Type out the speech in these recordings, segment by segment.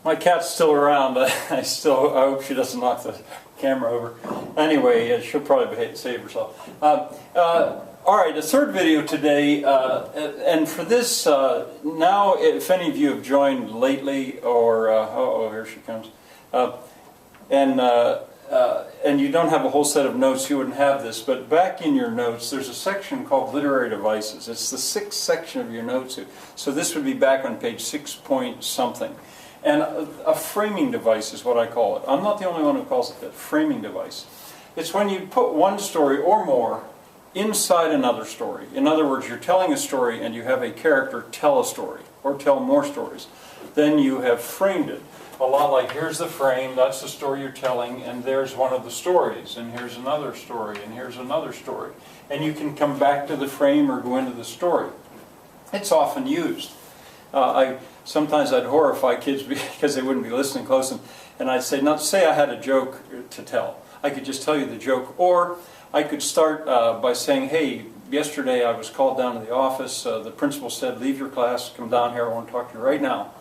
My cat's still around. I hope she doesn't knock the camera over. Anyway, she'll probably save herself. All right, the third video today, and for this, now if any of you have joined lately, or, oh, here she comes, and you don't have a whole set of notes, you wouldn't have this, but back in your notes, there's a section called Literary Devices. It's the 6th section of your notes. So this would be back on page 6 point something. And a framing device is what I call it. I'm not the only one who calls it that, framing device. It's when you put one story or more inside another story. In other words, you're telling a story and you have a character tell a story, or tell more stories. Then you have framed it. A lot like, here's the frame, that's the story you're telling, and there's one of the stories, and here's another story, and here's another story. And you can come back to the frame or go into the story. It's often used. Sometimes I'd horrify kids because they wouldn't be listening close, and I'd say, now say I had a joke to tell. I could just tell you the joke, or I could start by saying, hey, yesterday I was called down to the office, the principal said, leave your class, come down here, I want to talk to you right now.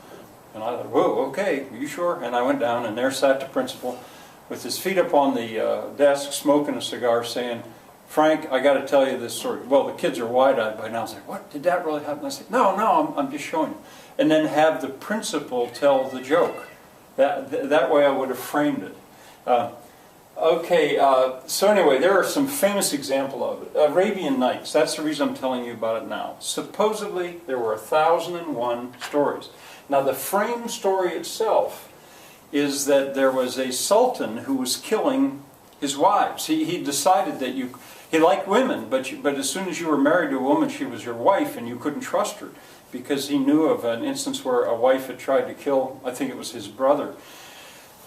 And I thought, whoa, okay, are you sure? And I went down, and there sat the principal with his feet up on the desk, smoking a cigar, saying, Frank, I got to tell you this story. Well, the kids are wide-eyed by now. I was like, what, did that really happen? I said, no, I'm just showing you. And then have the principal tell the joke. That way I would have framed it. So anyway, there are some famous examples of it. Arabian Nights, that's the reason I'm telling you about it now. Supposedly, there were 1,001 stories. Now, the frame story itself is that there was a sultan who was killing his wives. He decided that he liked women, but as soon as you were married to a woman, she was your wife, and you couldn't trust her, because he knew of an instance where a wife had tried to kill, I think it was his brother.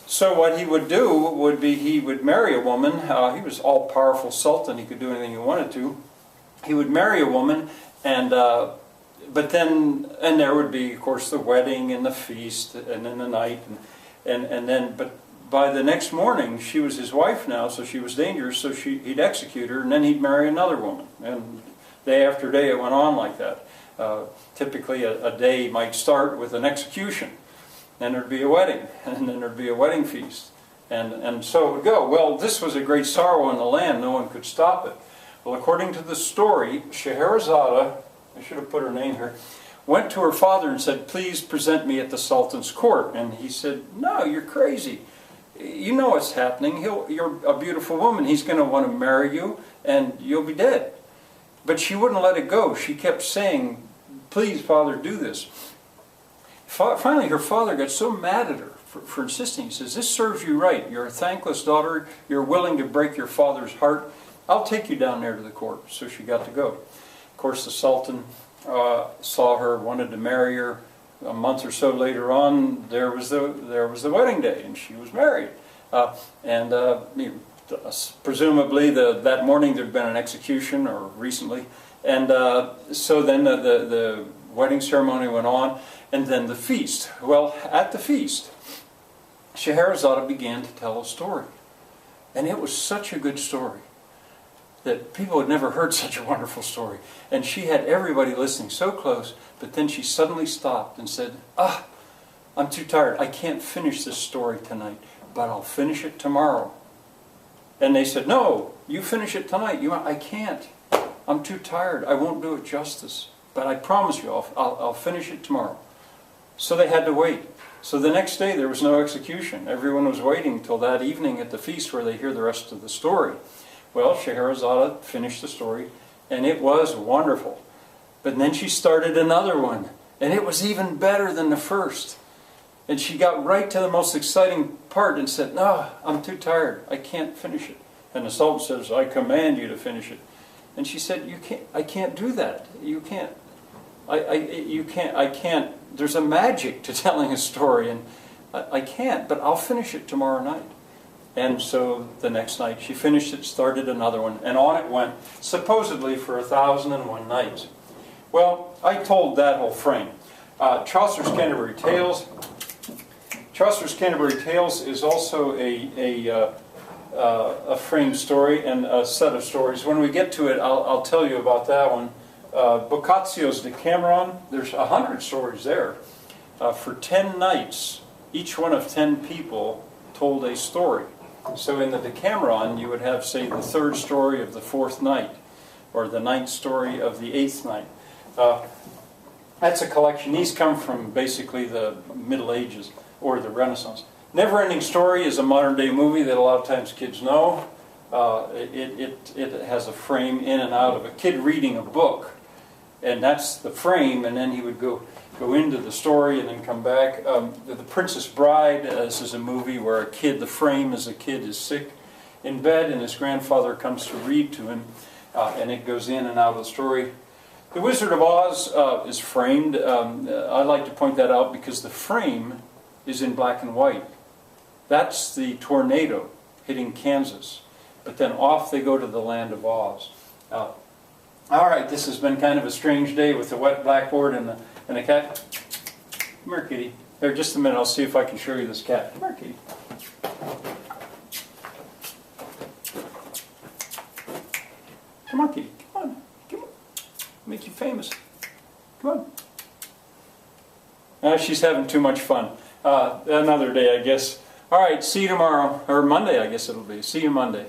So what he would do would be he would marry a woman. He was all-powerful sultan. He could do anything he wanted to. He would marry a woman, and there would be, of course, the wedding and the feast, and then the night, but by the next morning, she was his wife now, so she was dangerous, so he'd execute her, and then he'd marry another woman. And day after day it went on like that. Typically a day might start with an execution, then there'd be a wedding, and then there'd be a wedding feast. And so it would go. Well, this was a great sorrow in the land, no one could stop it. Well, according to the story, Scheherazade, I should have put her name here, went to her father and said, please present me at the Sultan's court. And he said, no, you're crazy. You know what's happening. You're a beautiful woman. He's going to want to marry you, and you'll be dead. But she wouldn't let it go. She kept saying, please, Father, do this. Finally, her father got so mad at her for insisting. He says, this serves you right. You're a thankless daughter. You're willing to break your father's heart. I'll take you down there to the court. So she got to go. Of course, the Sultan saw her, wanted to marry her. A month or so later on, there was the wedding day, and she was married. Presumably, that morning there'd been an execution, or recently, and so then the wedding ceremony went on, and then the feast. Well, at the feast, Scheherazade began to tell a story, and it was such a good story that people had never heard such a wonderful story. And she had everybody listening so close, but then she suddenly stopped and said, I'm too tired. I can't finish this story tonight, but I'll finish it tomorrow. And they said, no, you finish it tonight. I can't. I'm too tired. I won't do it justice. But I promise you, I'll finish it tomorrow. So they had to wait. So the next day there was no execution. Everyone was waiting till that evening at the feast where they hear the rest of the story. Well, Scheherazade finished the story, and it was wonderful. But then she started another one, and it was even better than the first. And she got right to the most exciting part and said, no, I'm too tired. I can't finish it. And the Sultan says, I command you to finish it. And she said, I can't do that. You can't. I can't. There's a magic to telling a story, and I can't, but I'll finish it tomorrow night. And so the next night she finished it, started another one, and on it went, supposedly for 1,001 nights. Well, I told that whole frame. Chaucer's Canterbury Tales. Chaucer's Canterbury Tales is also a framed story and a set of stories. When we get to it, I'll tell you about that one. Boccaccio's Decameron, there's 100 stories there for 10 nights. each one of 10 people told a story. So in the Decameron, you would have, say, the third story of the fourth night, or the ninth story of the eighth night. That's a collection. These come from basically the Middle Ages or the Renaissance. Never-Ending Story is a modern-day movie that a lot of times kids know. It has a frame in and out of a kid reading a book, and that's the frame, and then he would go into the story and then come back. The Princess Bride, this is a movie where a kid, the frame is a kid is sick in bed, and his grandfather comes to read to him, and it goes in and out of the story. The Wizard of Oz is framed. I like to point that out because the frame is in black and white. That's the tornado hitting Kansas. But then off they go to the land of Oz. All right, this has been kind of a strange day with the wet blackboard and the cat. Come here, kitty. Here, just a minute. I'll see if I can show you this cat. Come here, kitty. Come on, kitty. Come on. Come on. Make you famous. Come on. She's having too much fun. Another day, I guess. All right, see you tomorrow. Or Monday, I guess it'll be. See you Monday.